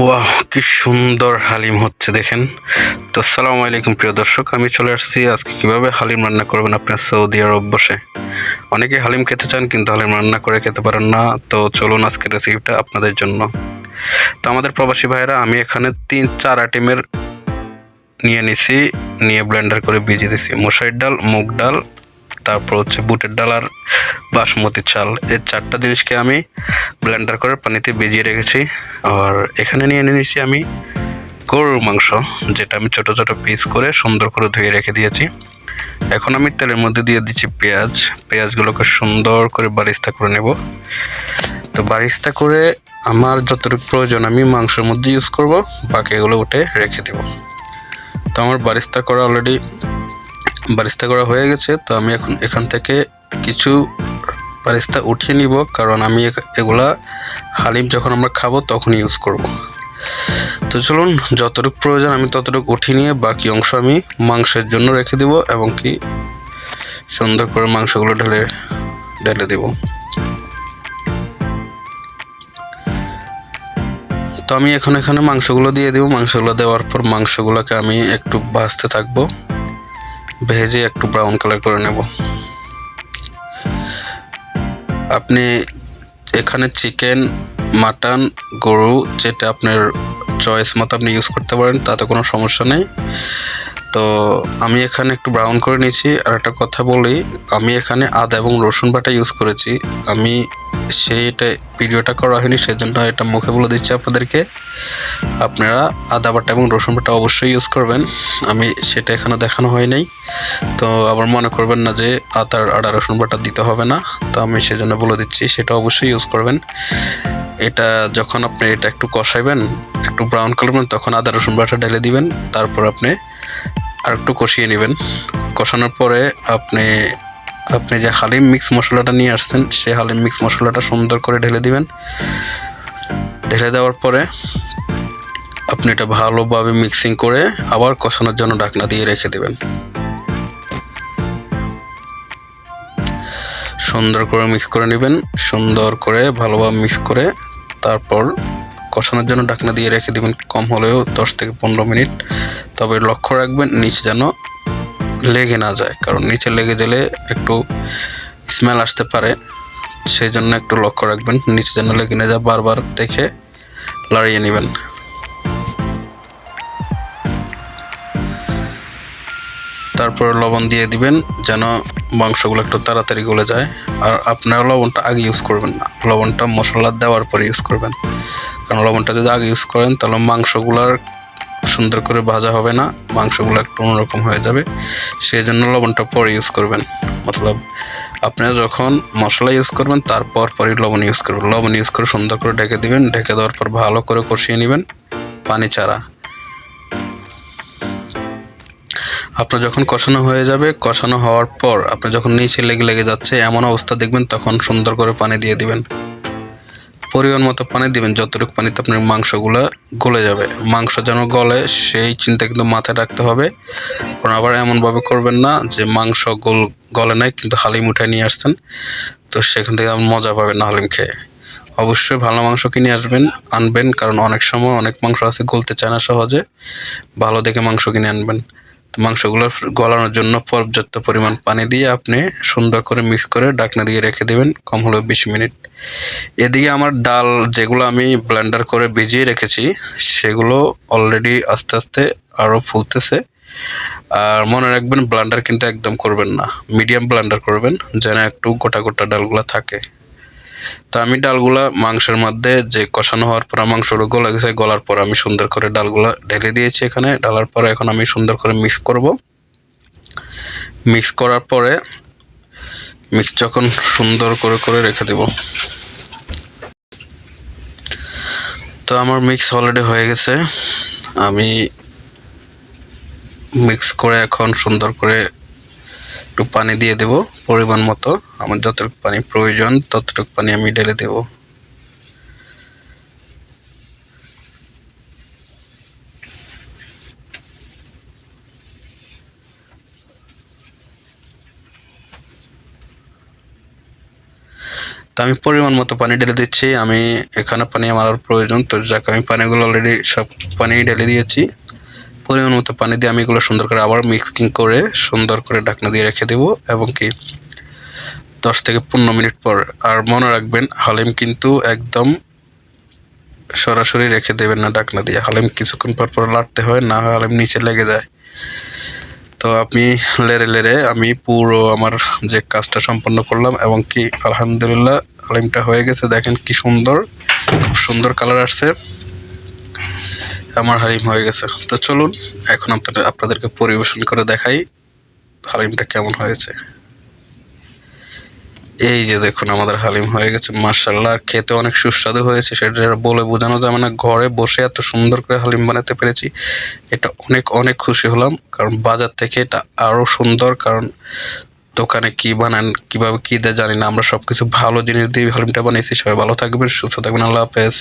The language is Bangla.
ওয়াহ! কি সুন্দর হালিম হচ্ছে দেখেন। তো আসসালামু আলাইকুম প্রিয় দর্শক। আমি চলে আসছি আজকে কিভাবে হালিম রান্না করবেন আপনার সৌদি আরব বসে। অনেকে হালিম খেতে চান কিন্তু হালিম রান্না করে খেতে পারেন না। তো চলুন আজকের রেসিপিটা আপনাদের জন্য। তো আমাদের প্রবাসী ভাইয়েরা আমি এখানে ৩-৪ আইটেমের নিয়ে নিছি, নিয়ে ব্লেন্ডার করে ভিজিয়ে দিছি। মসুরির ডাল, মুগ ডাল, তারপর হচ্ছে বুটের ডাল আর বাসমতি চাল। এই ৪ টা জিনিসকে আমি ব্লেন্ডার করে পানিতে ভিজিয়ে রেখেছি। আর এখানে নিয়ে নিয়েছি আমি গরুর মাংস, যেটা আমি ছোট ছোট পিস করে সুন্দর করে ধুয়ে রেখে দিয়েছি। এখন আমি তেলের মধ্যে দিয়ে দিচ্ছি পেঁয়াজ। পেঁয়াজগুলোকে সুন্দর করে বারিস্তা করে নেব। তো বারিস্তা করে আমার যতটুকু প্রয়োজন আমি মাংসের মধ্যে ইউজ করব, বাকিগুলো উঠে রেখে দেব। তো আমার বারিস্তা করা হয়ে গেছে। তো আমি এখন এখান থেকে কিছু বারিস্তা উঠিয়ে নিব, কারণ আমি এগুলা হালিম যখন আমরা খাবো তখন ইউজ করব। তো চলুন, যতটুকু প্রয়োজন আমি ততটুকু উঠিয়ে নিয়ে বাকি অংশ আমি মাংসের জন্য রেখে দেব এবং কি সুন্দর করে মাংসগুলো ঢেলে দেব। তো আমি এখানে মাংসগুলো দিয়ে দেব। মাংসগুলো দেওয়ার পর মাংসগুলোকে আমি একটু ভাজতে থাকবো, ভেজে একটু ব্রাউন কালার করে নেব। আপনি এখানে চিকেন, মাটন, গরু যেটা আপনার চয়েস মতো আপনি ইউজ করতে পারেন, তাতে কোনো সমস্যা নেই। তো আমি এখানে একটু ব্রাউন করে নিয়েছি। আর একটা কথা বলি, আমি এখানে আদা এবং রসুন বাটা ইউজ করেছি। আমি সেইটা ভিডিওটা করা হয়নি, সেজন্য এটা মুখে বলে দিচ্ছি আপনাদেরকে। আপনারা আদা বাটা এবং রসুন বাটা অবশ্যই ইউজ করবেন। আমি সেটা এখানে দেখানো হয় নাই, তো আবার মনে করবেন না যে আদা রসুন বাটা দিতে হবে না। তো আমি সেজন্য বলে দিচ্ছি সেটা অবশ্যই ইউজ করবেন। এটা যখন আপনি এটা একটু কষাইবেন, একটু ব্রাউন করবেন, তখন আদা রসুন বাটা ঢেলে দিবেন। তারপর আপনি আর একটু কষিয়ে নেবেন। কষানোর পরে আপনি আপনি যে হালিম মিক্স মশলাটা নিয়ে আসছেন, সেই হালিম মিক্স মশলাটা সুন্দর করে ঢেলে দিবেন। ঢেলে দেওয়ার পরে আপনি এটা ভালোভাবে মিক্সিং করে আবার কষানোর জন্য ঢাকনা দিয়ে রেখে দেবেন। সুন্দর করে মিক্স করে নেবেন। সুন্দর করে ভালোভাবে মিক্স করে তারপর কষানোর জন্য ঢাকনা দিয়ে রেখে দেবেন, কম হলেও 10 থেকে 15 মিনিট। তবে লক্ষ্য রাখবেন নিচে যেন লেগে না যায়, কারণ নিচে লেগে গেলে একটু স্মেল আসতে পারে। সেই জন্য একটু লক্ষ্য রাখবেন নিচে যেন লেগে না যায়, বারবার দেখে লাড়িয়ে নেবেন। তারপর লবণ দিয়ে দিবেন যেন মাংসগুলো একটু তাড়াতাড়ি গলে যায়। আর আপনারা লবণটা আগে ইউজ করবেন না, লবণটা মশলা দেওয়ার পরে ইউজ করবেন। কারণ লবণটা যদি আগে ইউজ করেন তাহলে মাংসগুলার সুন্দর করে ভাজা হবে না, মাংসগুলো একটু অন্যরকম হয়ে যাবে। সেই জন্য লবণটা পরে ইউজ করবেন। মতলব আপনারা যখন মশলা ইউজ করবেন তারপর পরই লবণ ইউজ করবেন। লবণ ইউজ করে সুন্দর করে ঢেকে দিবেন। ঢেকে দেওয়ার পর ভালো করে কষিয়ে নেবেন পানি ছাড়া। আপনার যখন কষানো হয়ে যাবে, কষানো হওয়ার পর আপনি যখন নিচে লেগে যাচ্ছে এমন অবস্থা দেখবেন, তখন সুন্দর করে পানি দিয়ে দিবেন। পরিমাণ মতো পানি দিবেন, যতটুকু পানিতে আপনার মাংসগুলো গলে যাবে। মাংস যেন গলে সেই চিন্তা কিন্তু মাথায় রাখতে হবে। কারণ আবার এমনভাবে করবেন না যে মাংস গলে নাই কিন্তু হালিম উঠায় নিয়ে আসছেন, তো সেখান থেকে আপনি মজা পাবেন না হালিম খেয়ে। অবশ্যই ভালো মাংস কিনে আনবেন, কারণ অনেক সময় অনেক মাংস আছে গলতে চায় না সহজে। ভালো দেখে মাংস কিনে আনবেন। তো মাংসগুলো গলানোর জন্য পর্যাপ্ত পরিমাণ পানি দিয়ে আপনি সুন্দর করে মিক্স করে ঢাকনা দিয়ে রেখে দেবেন, কম হলেও 20 মিনিট। এদিকে আমার ডাল যেগুলো আমি ব্লেন্ডার করে ভিজিয়ে রেখেছি, সেগুলো অলরেডি আস্তে আস্তে আরও ফুলতেছে। আর মনে রাখবেন ব্লেন্ডার কিন্তু একদম করবেন না, মিডিয়াম ব্লেন্ডার করবেন যেন একটু গোটা গোটা ডালগুলো থাকে। তো আমি ডালগুলা মাংসের মধ্যে যে কষানো হওয়ার পর মাংসগুলো গলে গেছে, গলার পর আমি সুন্দর করে ডালগুলা ঢেলে দিয়েছি এখানে। ঢালার পরে এখন আমি সুন্দর করে মিক্স করব। মিক্স করার পরে মিক্স যখন সুন্দর করে রেখে দেব। তো আমার মিক্স অলরেডি হয়ে গেছে। আমি মিক্স করে এখন সুন্দর করে একটু পানি দিয়ে দেব পরিমাণ মতো। আমার যতটুকু পানি প্রয়োজন ততটুকু পানি আমি ঢেলে দেব। তা আমি পরিমাণ মতো পানি ঢেলে দিচ্ছি। আমি এখানে পানি আমার আর প্রয়োজন, তো যাক আমি পানিগুলো অলরেডি সব পানি ঢেলে দিয়েছি। পরিমাণ মতো পানি দিয়ে আমি এগুলো সুন্দর করে আবার মিক্সিং করে সুন্দর করে ঢাকনা দিয়ে রেখে দেবো, এবং কি 10 থেকে 15 মিনিট পর। আর মনে রাখবেন, হালিম কিন্তু একদম সরাসরি রেখে দেবেন না ঢাকনা দিয়ে, হালিম কিছুক্ষণ পর পর লাড়তে হয়, না হয় হালিম নিচে লেগে যায়। তো আমি লেড়ে লেড়ে আমি পুরো আমার যে কাজটা সম্পন্ন করলাম, এবং কি আলহামদুলিল্লাহ হালিমটা হয়ে গেছে। দেখেন কি সুন্দর, খুব সুন্দর কালার আসছে, আমার হালিম হয়ে গেছে। তো চলুন এখন আপনাদেরকে পরিবেশন করে দেখাই হালিমটা কেমন হয়েছে। এই যে দেখুন আমাদের হালিম হয়ে গেছে, মাশাআল্লাহ। আর খেতে অনেক সুস্বাদু হয়েছে, সেটা বলে বোঝানো যাবে না। ঘরে বসে এত সুন্দর করে হালিম বানাতে পেরেছি, এটা অনেক অনেক খুশি হলাম। কারণ বাজার থেকে এটা আরো সুন্দর, কারণ দোকানে কি বানান, কিভাবে কি দেয় জানি না। আমরা সবকিছু ভালো জিনিস দিয়ে হালিমটা বানিয়েছি। সবাই ভালো থাকবেন, সুস্থ থাকবেন, আল্লাহ হাফেজ।